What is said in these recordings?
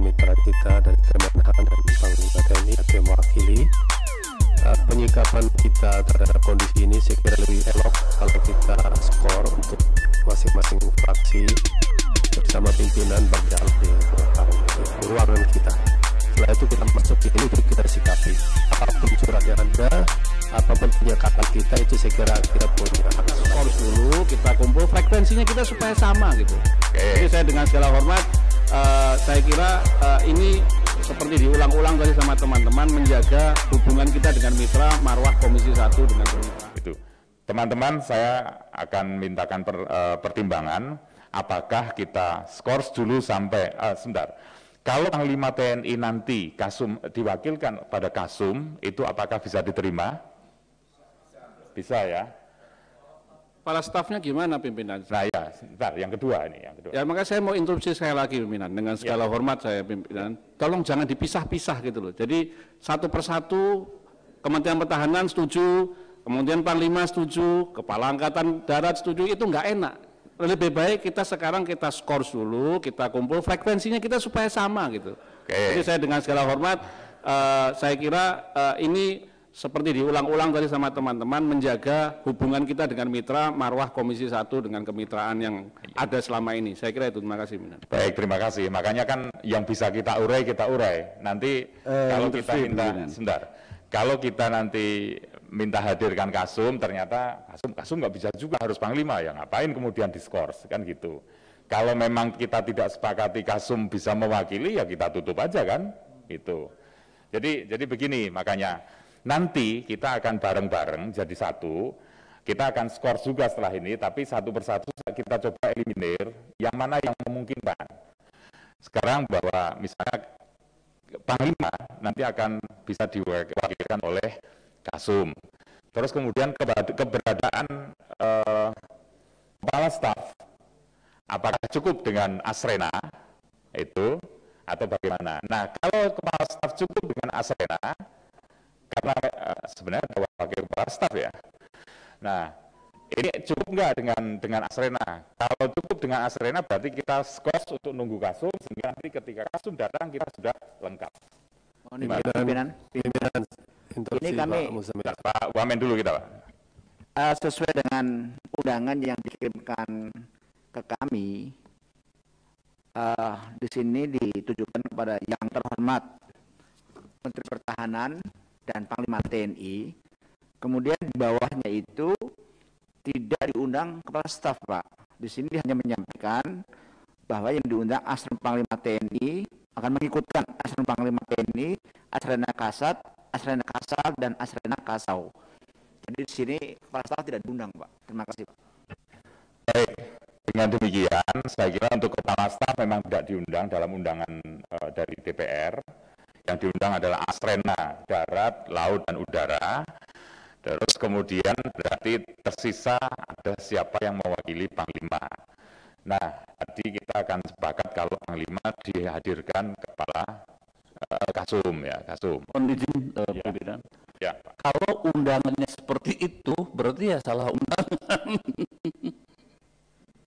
mitra kita dari Kemenhan dan Panglima TNI atau yang mewakili. Penyikapan kita terhadap kondisi ini saya kira lebih elok kalau kita skor untuk masing-masing fraksi bersama pimpinan berjalan di ruangan kita. Setelah itu kita masuk ke ini, kita sikapi apapun surat yang ada, apapun penyikapan kita itu saya kira kita punya hak. Skor dulu, kita kumpul frekuensinya kita supaya sama gitu. Jadi saya dengan segala hormat, saya kira ini seperti diulang-ulang tadi sama teman-teman, menjaga hubungan kita dengan mitra, marwah Komisi 1 dengan mitra. Itu. Teman-teman, saya akan mintakan pertimbangan apakah kita skor dulu sampai sebentar. Kalau Panglima TNI nanti Kasum diwakilkan pada Kasum, itu apakah bisa diterima? Bisa ya. Kepala stafnya gimana pimpinan? Nah ya, sebentar, yang kedua ini. Ya makanya saya mau interupsi sekali lagi pimpinan, dengan segala hormat saya pimpinan, tolong jangan dipisah-pisah gitu loh. Jadi satu persatu, Kementerian Pertahanan setuju, kemudian Panglima setuju, Kepala Angkatan Darat setuju, itu nggak enak. Lebih baik kita sekarang kita skor dulu, kita kumpul frekuensinya kita supaya sama gitu. Jadi saya dengan segala hormat, saya kira ini seperti diulang-ulang tadi sama teman-teman, menjaga hubungan kita dengan mitra, marwah Komisi 1 dengan kemitraan yang ada selama ini. Saya kira itu, terima kasih. Baik, terima kasih. Makanya kan yang bisa kita urai, kita urai. Nanti kalau kita minta, sebentar, kalau kita nanti minta hadirkan Kasum, ternyata Kasum nggak bisa juga, harus Panglima, ya ngapain kemudian diskors, kan gitu. Kalau memang kita tidak sepakati Kasum bisa mewakili, ya kita tutup aja kan, gitu. Jadi begini, makanya nanti kita akan bareng-bareng jadi satu, kita akan skor juga setelah ini, tapi satu persatu kita coba eliminir yang mana yang memungkinkan. Sekarang bahwa misalnya Panglima nanti akan bisa diwakilkan oleh Kasum. Terus kemudian keberadaan Kepala Staf, apakah cukup dengan Asrena itu atau bagaimana? Nah, kalau Kepala Staf cukup dengan Asrena, karena sebenarnya ada wakil kepala staf ya. Nah, ini cukup nggak dengan Asrena? Kalau cukup dengan Asrena berarti kita skors untuk nunggu Kasum, sehingga nanti ketika Kasum datang kita sudah lengkap. Pimpinan, ini kami Pak Wamen dulu kita Pak. Sesuai dengan undangan yang dikirimkan ke kami, di sini ditujukan kepada yang terhormat Menteri Pertahanan dan Panglima TNI, kemudian di bawahnya itu tidak diundang Kepala Staf, Pak. Di sini hanya menyampaikan bahwa yang diundang Asren Panglima TNI akan mengikutkan Asren Panglima TNI, Asrena Kasat, Asrena Kasal, dan Asrena Kasau. Jadi di sini Kepala Staf tidak diundang, Pak. Terima kasih, Pak. Baik, dengan demikian saya kira untuk Kepala Staf memang tidak diundang dalam undangan dari DPR. Yang diundang adalah Asrena, darat, laut, dan udara. Terus kemudian berarti tersisa ada siapa yang mewakili Panglima. Nah, tadi kita akan sepakat kalau Panglima dihadirkan Kepala Kasum ya, Kasum. Mohon izin, pimpinan. Ya. Kalau undangannya seperti itu, berarti ya salah undangan.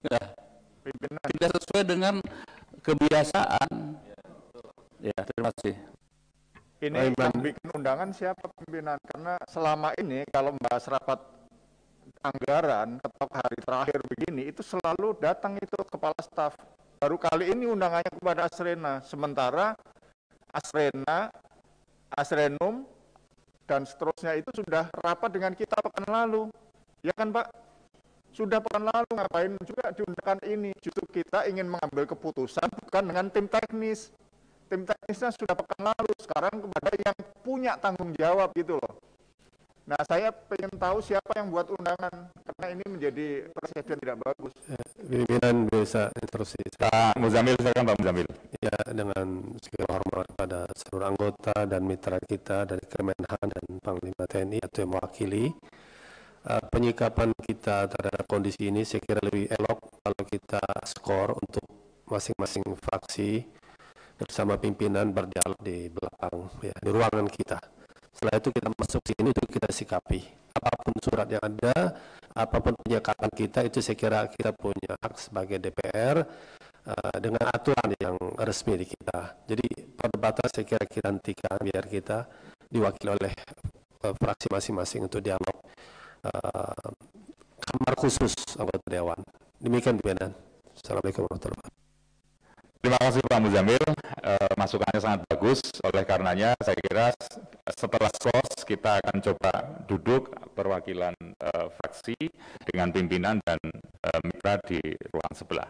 Ya, tidak sesuai dengan kebiasaan. Ya, terima kasih. Ini yang bikin undangan siapa pimpinan? Karena selama ini kalau membahas rapat anggaran ketok hari terakhir begini, itu selalu datang itu Kepala Staf. Baru kali ini undangannya kepada Asrena. Sementara Asrena, Asrenum, dan seterusnya itu sudah rapat dengan kita pekan lalu. Ya kan Pak? Sudah pekan lalu, ngapain juga diundangkan ini? Justru kita ingin mengambil keputusan bukan dengan tim teknis. Tim teknisnya sudah pekan lalu, sekarang kepada yang punya tanggung jawab gitu loh. Nah, saya ingin tahu siapa yang buat undangan, karena ini menjadi presiden tidak bagus. Pimpinan bisa interupsi. Pak Muzamil, silakan Pak Muzamil. Ya, dengan segala hormat pada seluruh anggota dan mitra kita dari Kemenhan dan Panglima TNI atau yang mewakili. Penyikapan kita terhadap kondisi ini saya kira lebih elok kalau kita skor untuk masing-masing fraksi bersama pimpinan berjalan di belakang, ya, di ruangan kita. Setelah itu kita masuk sini untuk kita sikapi. Apapun surat yang ada, apapun penyikapan kita, itu saya kira kita punya hak sebagai DPR dengan aturan yang resmi di kita. Jadi perdebatan saya kira kita hentikan biar kita diwakili oleh fraksi masing-masing untuk dialog kamar khusus anggota Dewan. Demikian pimpinan. Assalamualaikum warahmatullahi wabarakatuh. Terima kasih Pak Muzamil, masukannya sangat bagus. Oleh karenanya saya kira setelah SOS kita akan coba duduk perwakilan fraksi dengan pimpinan dan mitra di ruang sebelah.